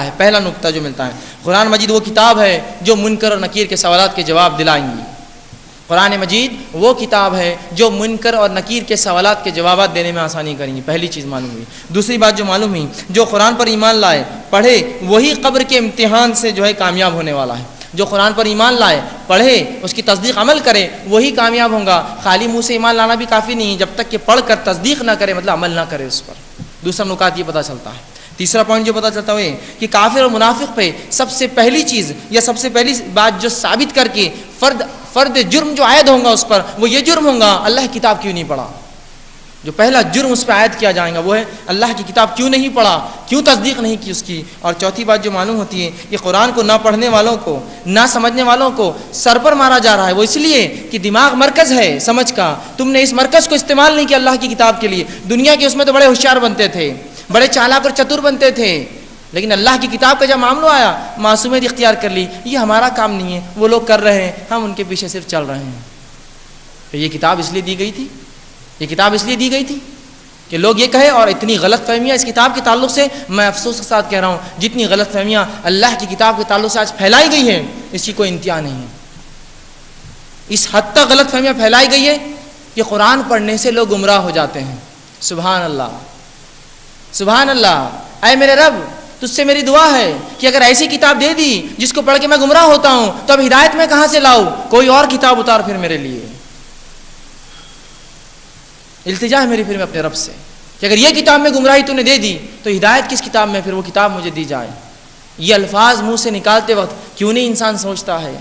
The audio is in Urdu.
ہے پہلا نقطہ جو ملتا ہے، قرآن مجید وہ کتاب ہے جو منکر اور نکیر کے سوالات کے جواب دلائیں گی۔ قرآن مجید وہ کتاب ہے جو منکر اور نکیر کے سوالات کے جوابات دینے میں آسانی کریں گی، پہلی چیز معلوم ہوئی۔ دوسری بات جو معلوم ہوئی، جو قرآن پر ایمان لائے پڑھے وہی قبر کے امتحان سے جو ہے کامیاب ہونے والا ہے۔ جو قرآن پر ایمان لائے پڑھے اس کی تصدیق عمل کرے وہی کامیاب ہوگا۔ خالی منہ سے ایمان لانا بھی کافی نہیں، جب تک کہ پڑھ کر تصدیق نہ کرے مطلب عمل نہ کرے اس پر۔ دوسرا نکات یہ پتہ چلتا ہے۔ تیسرا پوائنٹ جو پتہ چلتا ہے کہ کافر اور منافق پہ سب سے پہلی چیز یا سب سے پہلی بات جو ثابت کر کے فرد جرم جو عائد ہوگا اس پر وہ یہ جرم ہوگا اللہ کی کتاب کیوں نہیں پڑھا۔ جو پہلا جرم اس پہ عائد کیا جائے گا وہ ہے اللہ کی کتاب کیوں نہیں پڑھا، کیوں تصدیق نہیں کی اس کی۔ اور چوتھی بات جو معلوم ہوتی ہے کہ قرآن کو نہ پڑھنے والوں کو نہ سمجھنے والوں کو سر پر مارا جا رہا ہے، وہ اس لیے کہ دماغ مرکز ہے سمجھ کا، تم نے اس مرکز کو استعمال نہیں کیا اللہ کی کتاب کے لیے۔ دنیا کے اس میں تو بڑے ہوشیار بنتے تھے، بڑے چالاک اور چتر بنتے تھے، لیکن اللہ کی کتاب کا جب معاملہ آیا معصومیت اختیار کر لی، یہ ہمارا کام نہیں ہے، وہ لوگ کر رہے ہیں ہم ان کے پیچھے صرف چل رہے ہیں۔ تو یہ کتاب اس لیے دی گئی تھی، یہ کتاب اس لیے دی گئی تھی کہ لوگ یہ کہے، اور اتنی غلط فہمیاں اس کتاب کے تعلق سے میں افسوس کے ساتھ کہہ رہا ہوں جتنی غلط فہمیاں اللہ کی کتاب کے تعلق سے آج پھیلائی گئی ہیں اس کی کوئی انتہا نہیں ہے۔ اس حد تک غلط فہمیاں پھیلائی گئی ہے کہ قرآن پڑھنے سے لوگ گمراہ ہو جاتے ہیں۔ سبحان اللہ، سبحان اللہ، اے میرے رب تجھ سے میری دعا ہے کہ اگر ایسی کتاب دے دی جس کو پڑھ کے میں گمراہ ہوتا ہوں تو اب ہدایت میں کہاں سے لاؤں، کوئی اور کتاب اتار پھر میرے لیے۔ التجا ہے میری پھر میں اپنے رب سے کہ اگر یہ کتاب میں گمراہی تو نے دے دی تو ہدایت کس کتاب میں پھر وہ کتاب مجھے دی جائے۔ یہ الفاظ منہ سے نکالتے وقت کیوں نہیں انسان سوچتا ہے